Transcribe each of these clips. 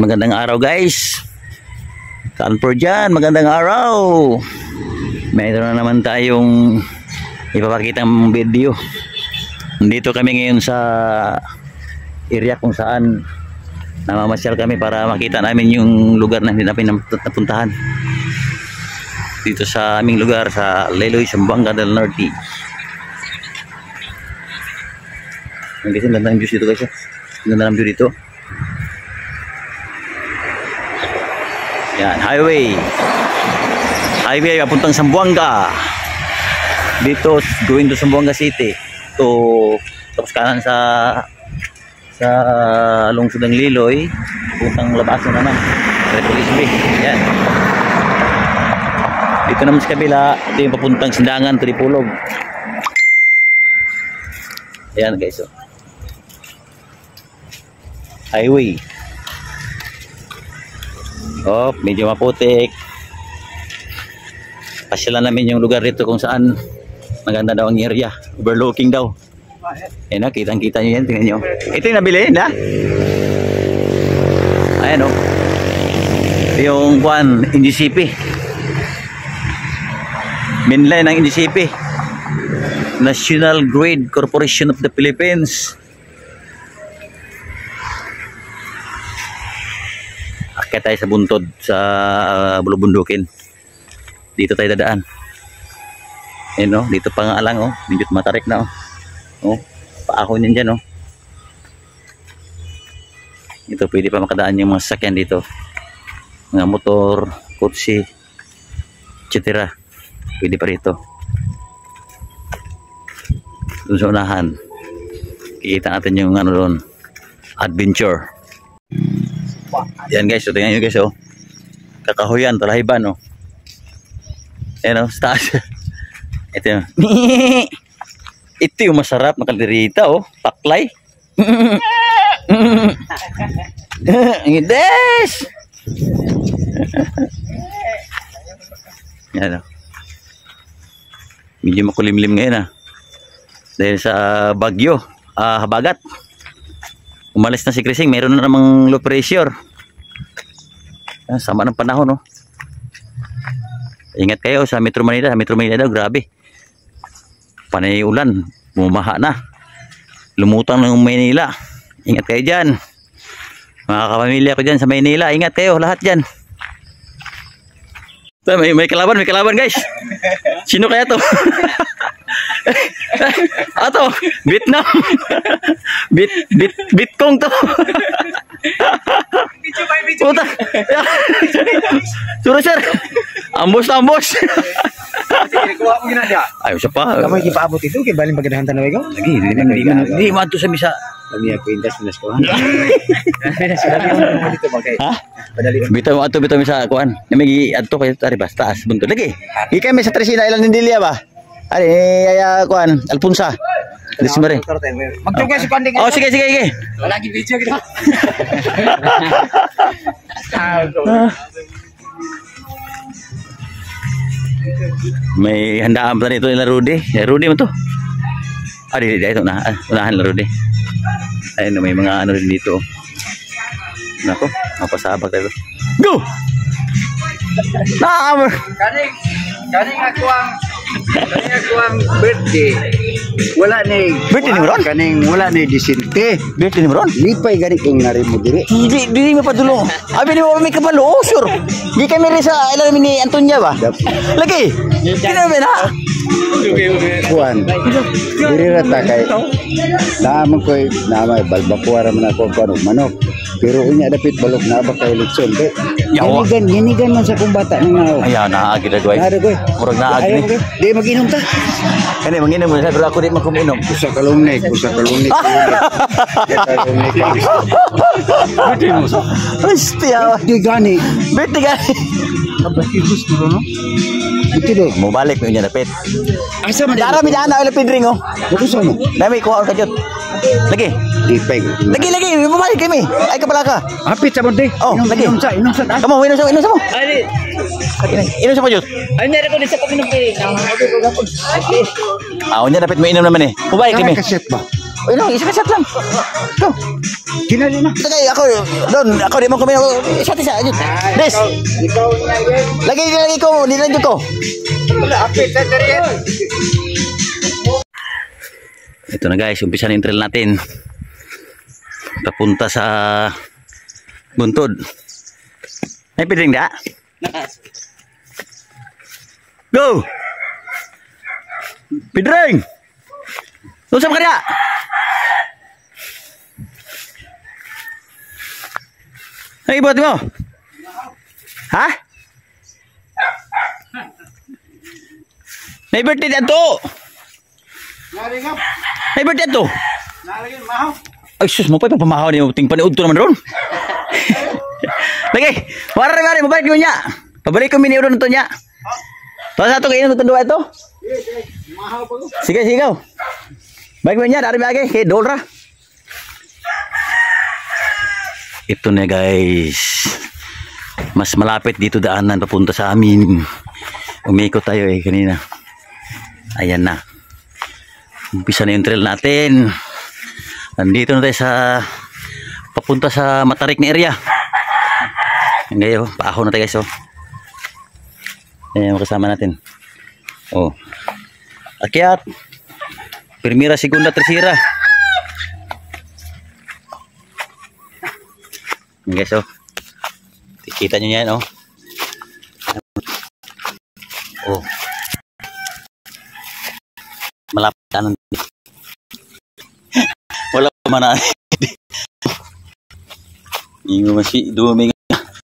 magandang araw guys. Kanfor dyan, magandang araw. Mayroon na naman tayong ipapakitang video. Nandito kami ngayon sa area kung saan namamasyal kami para makita namin yung lugar na hindi namin napuntahan. Dito sa aming lugar sa Leloy, Zamboanga del Norte. Ang guys, ganda ng views dito guys. Ganda ng view dito. Yan, highway papuntang Zamboanga. Dito going to Zamboanga City. Tapos kanan sa lungsod ng Liloy, puntang Labasan naman, Police Bay. Yan. Dito naman sa kabila, ito yung papuntang Sindangan, Tripolog. Ayan guys, oh. Highway. Oh, medyo maputik. Pasyalan namin yung lugar dito kung saan maganda daw ang area. Overlooking daw. Ayan na, kitang-kita nyo yan. Tingnan nyo. Ito yung nabili, na? Ayan o. Yung kuwan, NGCP. Mainline ng NGCP. National Grid Corporation of the Philippines. Akit tayo sa buntod sa bulubundukin. Dito tayo dadaan. Ayan o, dito pa nga lang o. Medyo matarik na o. Oh, paahon yan dyan, oh. Ito pwede pa makadaan yung mga sasakyan dito, mga motor, kotse, etc. Pwede pa rito. Doon sa unahan kikita natin yung ano doon, adventure. Yan guys, so tingnan nyo guys, oh. Kakahuyan, Talahiban, oh. Ayan, oh, sa taas. Ito yun. Ito yung masarap na kalderita, oh. Paklay. Ngides. Yan, oh. Medyo makulimlim ngayon, ah. Dahil sa bagyo, habagat. Umalis na si Krising, mayroon na namang low pressure. Sama ng panahon, oh. Ingat kayo sa Metro Manila. Sa Metro Manila daw, grabe. Panay ulan, bumaha na, lumutang ng Maynila. Ingat kayo dyan, mga kapamilya ko dyan sa Maynila. Ingat kayo lahat dyan. May kalaban guys. Sino kaya to? Ato, Vietnam. Vietcong to. Puta. Suruh sir. Ambos. Ayo siya pa. Kamu ipaabot itu kay baling pagadahan tanaw ikaw? Lagi, hindi man to sa misa. Lagi ako indas ko. Dito bagay. Ha? Bitaw ato misa kuan. Namigi adto kay tari bas taas buntod lagi. Ikay may sa Tresina ilang nindilya ba? Ari aya kuan Alpunsa. Dismare. Magtugas si panding. Oh sige. Lagi video kita. May handaan pa nito nila Rudy. Rudy mo to. Di ito na. Unahan na Rudy. Ayun, may mga ano rin dito. Nako, mapasabak tayo. Go! Naamor! Kaning ako ang birthday. Wala ni birthday ni Ron? Kaning wala ni disinte. Birthday ni Ron? Lipay gani kong nari mo diri. Di mo padulong. Abi ni mo may kabalo, oh, sure. Di kami rin sa ilan ni Antonia ba? Lagi. Kinabi na. Kuan. Diri rata kay naman ko na may balbakuara man ako kuno manok. Pero unya dapit balok na ba kay litson be. Ginigan man sa kong bata nga. Ayan, naagi na doy. Murag naagi ni. Di maginom ta. Kani manginom sa pero ako di man kuminom. Usa kalungnek. Birthday mo sa. Hostia. Di gani. Birthday gani. Kabati gusto no? Ito do. Mo balik mo nya dapit. Asa man Dara mi dana wala pidring oh. Gusto mo? Dami ko ka jud. Lagi. Lipay. Lagi. Mo balik kami. Ay kapala ka. Hapit sa bonde. Oh, lagi. Inom sa. Kamu inom sa mo. Ay, Inom sa mo jud. ay nari ko din sa paminom kay. Nya dapit mo inom naman eh. Mo balik kami. Kaset ba? Uy, no, isa lang. Go. Ginali na. Tagay, ako, doon, ako di mo kumain. Isa. Des. Ikaw niya yan. Lagi ko, nilanyo ko. Wala, apit sa dariyan. Ito na guys, umpisa na yung trail natin. Papunta sa Buntod. Ay, piling da? Go! Pidring! Tusap ka niya! Ay, ibot mo! Ha? May birthday dito! Naringap. May birthday dito! Naringap, mahaw. Ay, sus mo pa, papamahaw niyo. Ting paniud to naman ron. Lagi, mabalik ko niya. Pabalik ko miniuron ito niya. Tapos na ito, kainin ito dua ito. Mahaw pa ko. Sige, sigaw. Balik mo niya, dari bagay, kay Dolra. Ito na guys. Mas malapit dito daanan papunta sa amin. Umikot tayo kanina. Ayan na. Umpisa na yung trail natin. Nandito na tayo sa papunta sa Matarik na area. Ngayon, paahon na tayo guys. Ayan yung kasama natin. Oh. Akyat. Primera, segunda, tercera. Ayan guys. Kita nyo yan. Oh. Malapit kanan. Wala pa man na. Ingo masih duming.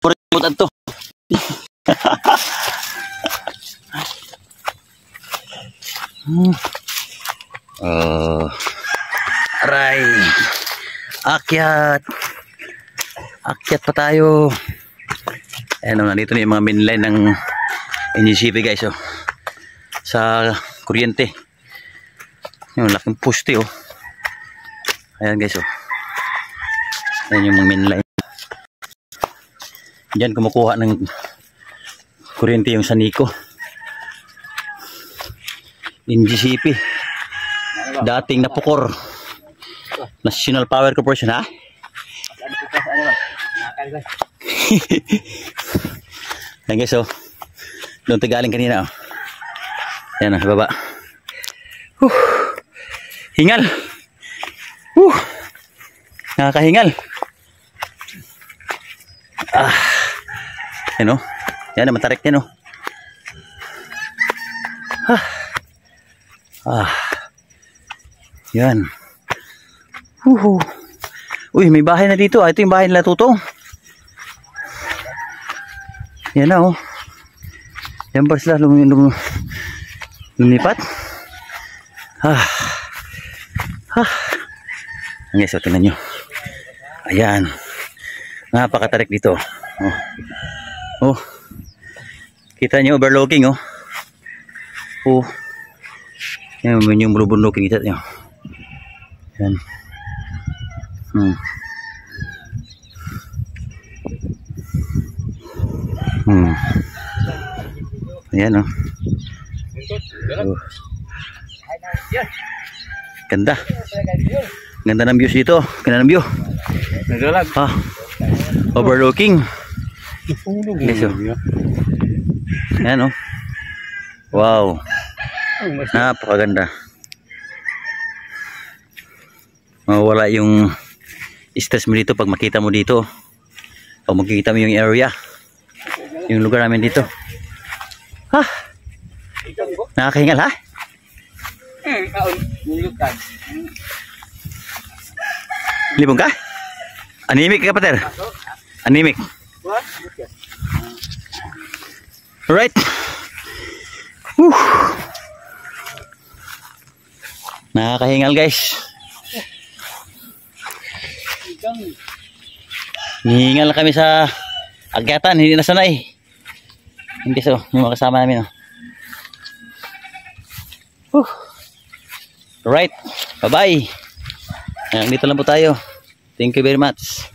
Puritan to. Aray. Akyat. Akyat pa tayo. Ayan, nandito na yung mga mainline ng NGCP guys. Sa kuryente. Yung laking poste Ayan guys Ayan yung mga mainline. Diyan kumukuha ng kuryente yung Sanico. NGCP. Dating Napocor. National Power Corporation ha? Ayan guys doon tagaling kanina Ayan sa baba. Hingal. Nakakahingal. Yan yan na Matarik yan yan. Uy, may bahay na dito ito yung bahay nila Tutong. Yan na yan ba sila lumipat. Guys, tingnan nyo. Ayan. Napakatarik dito. Kita nyo overlooking yan yung bulubundukin kita nyo. Yan. Ayan Ganda. Ganda ng views dito. Ganda ng view. Overlooking. Yes, Ayan wow. Napakaganda. Mawala yung stress mo dito pag makita mo dito. Pag makikita mo yung area. Yung lugar namin dito. Nakakahingal ha? Libong ka? Anemic ka pater? Anemic. Alright. Nakakahingal guys. Hihingal kami sa agyatan, hindi na sanay. Hindi yung mga kasama namin Right. Bye bye. Dito lang po tayo. Thank you very much.